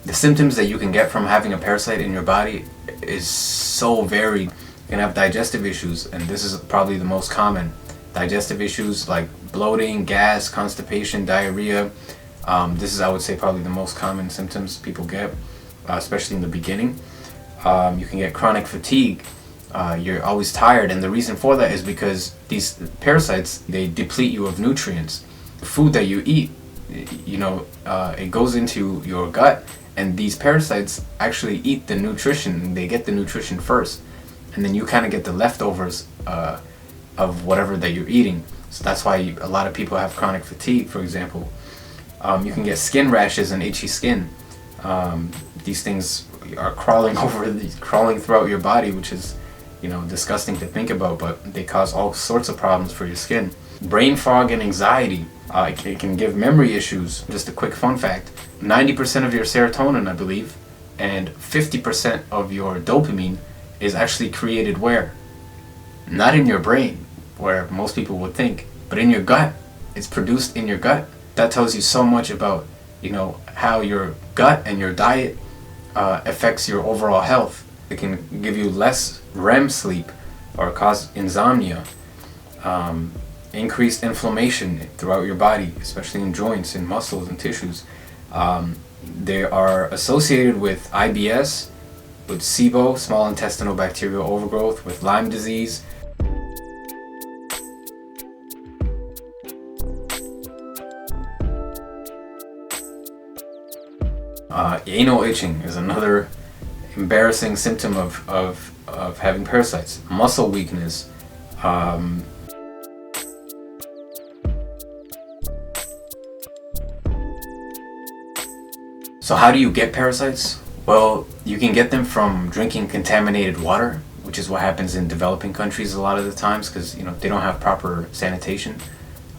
The symptoms that you can get from having a parasite in your body is so varied. You can have digestive issues, and this is probably the most common. Digestive issues like bloating, gas, constipation, diarrhea. This is, I would say, probably the most common symptoms people get, especially in the beginning. You can get chronic fatigue. You're always tired, and the reason for that is because these parasites, they deplete you of nutrients. The food that you eat, it goes into your gut, and these parasites actually eat the nutrition. They get the nutrition first, and then you kind of get the leftovers of whatever that you're eating. So that's why a lot of people have chronic fatigue, for example. You can get skin rashes and itchy skin. These things are crawling throughout your body, which is, disgusting to think about, but they cause all sorts of problems for your skin. Brain fog and anxiety. It can give memory issues. Just a quick fun fact: 90% of your serotonin, I believe, and 50% of your dopamine is actually created where? Not in your brain, where most people would think, but in your gut. It's produced in your gut. That tells you so much about, how your gut and your diet affects your overall health. It can give you less REM sleep or cause insomnia, increased inflammation throughout your body, especially in joints and muscles and tissues. They are associated with IBS, with SIBO, small intestinal bacterial overgrowth, with Lyme disease. Anal itching is another embarrassing symptom of having parasites. Muscle weakness. So how do you get parasites? Well, you can get them from drinking contaminated water, which is what happens in developing countries a lot of the times, because they don't have proper sanitation.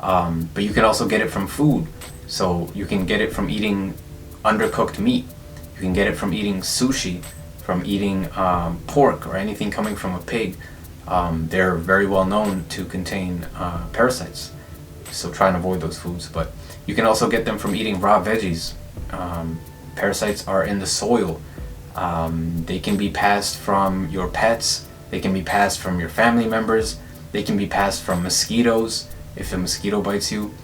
But you can also get it from food. So you can get it from eating undercooked meat. You can get it from eating sushi, from eating pork or anything coming from a pig. They're very well known to contain parasites, so try and avoid those foods. But you can also get them from eating raw veggies. Parasites are in the soil. They can be passed from your pets. They can be passed from your family members. They can be passed from mosquitoes if a mosquito bites you,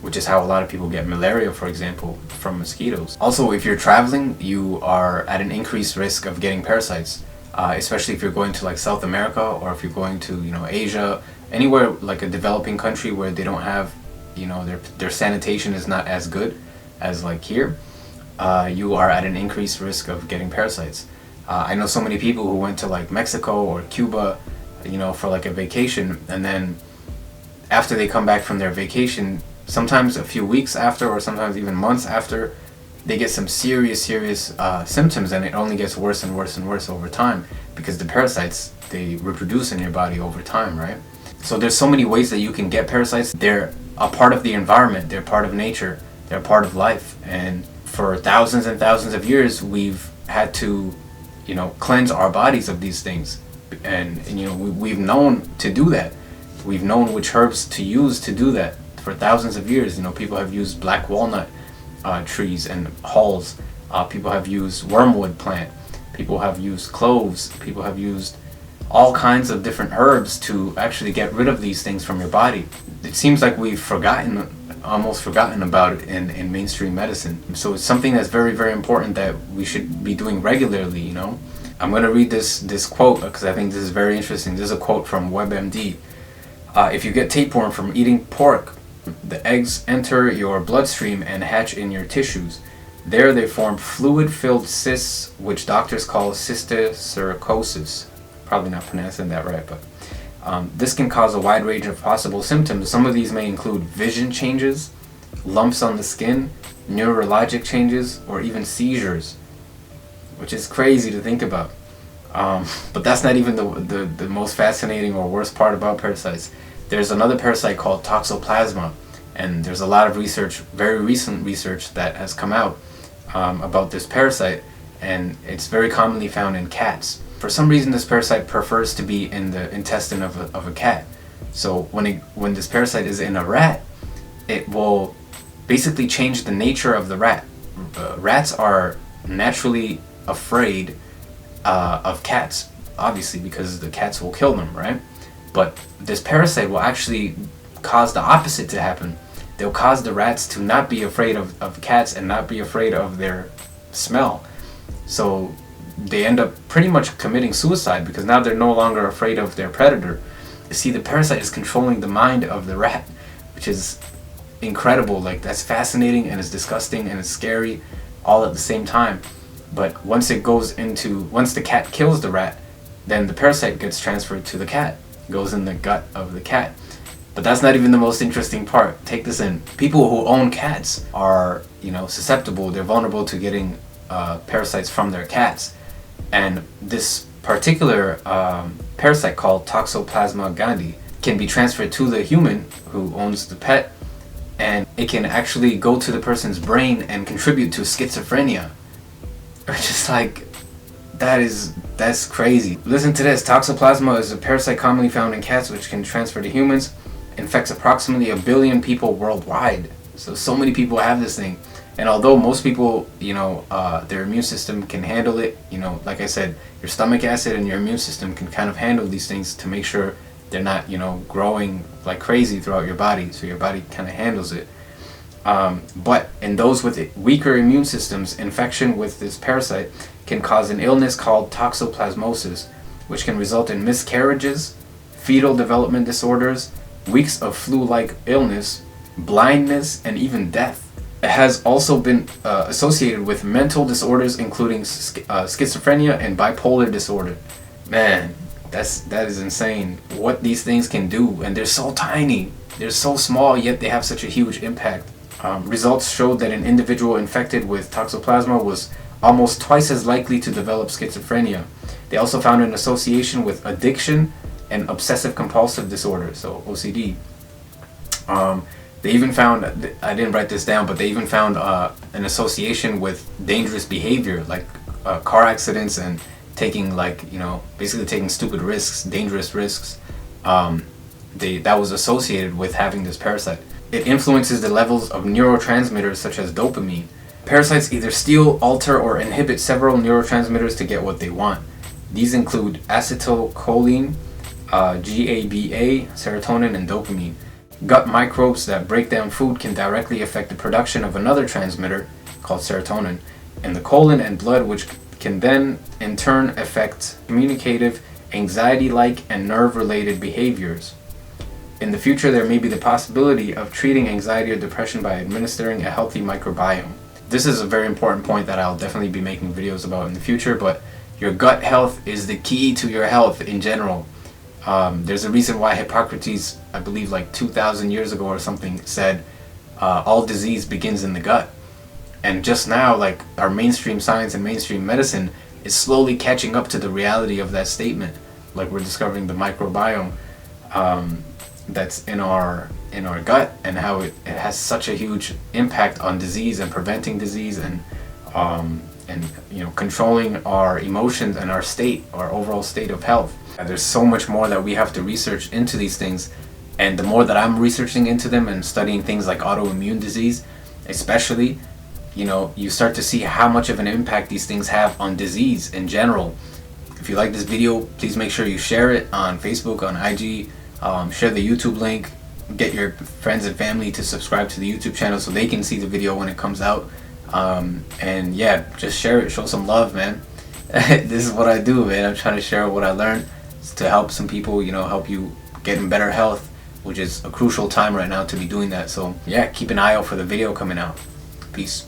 which is how a lot of people get malaria, for example, from mosquitoes. Also, if you're traveling, you are at an increased risk of getting parasites, especially if you're going to like South America, or if you're going to Asia, anywhere like a developing country where they don't have their sanitation is not as good as like here. You are at an increased risk of getting parasites. I know so many people who went to like Mexico or Cuba, for like a vacation, and then after they come back from their vacation, sometimes a few weeks after, or sometimes even months after, they get some serious symptoms, and it only gets worse and worse and worse over time, because the parasites, they reproduce in your body over time, right? So there's so many ways that you can get parasites. They're a part of the environment, they're part of nature, they're part of life, and for thousands and thousands of years we've had to cleanse our bodies of these things, and we've known to do that. We've known which herbs to use to do that for thousands of years. People have used black walnut trees and hulls. People have used wormwood plant. People have used cloves. People have used all kinds of different herbs to actually get rid of these things from your body. It seems like we've almost forgotten about it in mainstream medicine. So it's something that's very, very important that we should be doing regularly, I'm going to read this quote because I think this is very interesting. This is a quote from WebMD. If you get tapeworm from eating pork, the eggs enter your bloodstream and hatch in your tissues. There they form fluid-filled cysts, which doctors call cysticercosis. Probably not pronouncing that right, but this can cause a wide range of possible symptoms. Some of these may include vision changes, lumps on the skin, neurologic changes, or even seizures, which is crazy to think about. But that's not even the most fascinating or worst part about parasites. There's another parasite called toxoplasma, and there's a lot of research, very recent research, that has come out about this parasite, and it's very commonly found in cats. For some reason, this parasite prefers to be in the intestine of a cat. So when this parasite is in a rat, it will basically change the nature of the rat. Rats are naturally afraid of cats, obviously, because the cats will kill them, right? But this parasite will actually cause the opposite to happen. They'll cause the rats to not be afraid of cats and not be afraid of their smell. So they end up pretty much committing suicide because now they're no longer afraid of their predator. You see, the parasite is controlling the mind of the rat, which is incredible. Like, that's fascinating, and it's disgusting, and it's scary all at the same time. But once the cat kills the rat, then the parasite gets transferred to the cat. It goes in the gut of the cat. But that's not even the most interesting part. Take this in. People who own cats are, susceptible. They're vulnerable to getting parasites from their cats. And this particular parasite, called Toxoplasma gondii, can be transferred to the human who owns the pet, and it can actually go to the person's brain and contribute to schizophrenia. It's just like, that's crazy. Listen to this. Toxoplasma is a parasite commonly found in cats which can transfer to humans. Infects approximately 1 billion people worldwide. So many people have this thing. And although most people, their immune system can handle it, like I said, your stomach acid and your immune system can kind of handle these things to make sure they're not, growing like crazy throughout your body. So your body kind of handles it. But in those with weaker immune systems, infection with this parasite can cause an illness called toxoplasmosis, which can result in miscarriages, fetal development disorders, weeks of flu-like illness, blindness, and even death. It has also been associated with mental disorders, including schizophrenia and bipolar disorder. Man, that is insane what these things can do, and they're so tiny. They're so small, yet they have such a huge impact. Results showed that an individual infected with Toxoplasma was almost twice as likely to develop schizophrenia. They also found an association with addiction and obsessive compulsive disorder, so OCD. They even found, I didn't write this down, but they even found an association with dangerous behavior, like car accidents and taking, basically taking stupid risks, dangerous risks. That was associated with having this parasite. It influences the levels of neurotransmitters such as dopamine. Parasites either steal, alter, or inhibit several neurotransmitters to get what they want. These include acetylcholine, GABA, serotonin, and dopamine. Gut microbes that break down food can directly affect the production of another transmitter called serotonin in the colon and blood, which can then in turn affect communicative, anxiety-like, and nerve-related behaviors. In the future, there may be the possibility of treating anxiety or depression by administering a healthy microbiome. This is a very important point that I'll definitely be making videos about in the future, but your gut health is the key to your health in general. There's a reason why Hippocrates, I believe like 2,000 years ago or something, said all disease begins in the gut. And just now, like, our mainstream science and mainstream medicine is slowly catching up to the reality of that statement. Like, we're discovering the microbiome that's in our gut, and how it has such a huge impact on disease and preventing disease, and controlling our emotions and our overall state of health. And there's so much more that we have to research into these things, and the more that I'm researching into them and studying things like autoimmune disease especially, you start to see how much of an impact these things have on disease in general. If you like this video, please make sure you share it on Facebook, on IG, share the YouTube link, get your friends and family to subscribe to the YouTube channel so they can see the video when it comes out. And yeah, just share it, show some love, man. This is what I do, man. I'm trying to share what I learned to help some people, help you get in better health, which is a crucial time right now to be doing that. So yeah, keep an eye out for the video coming out. Peace.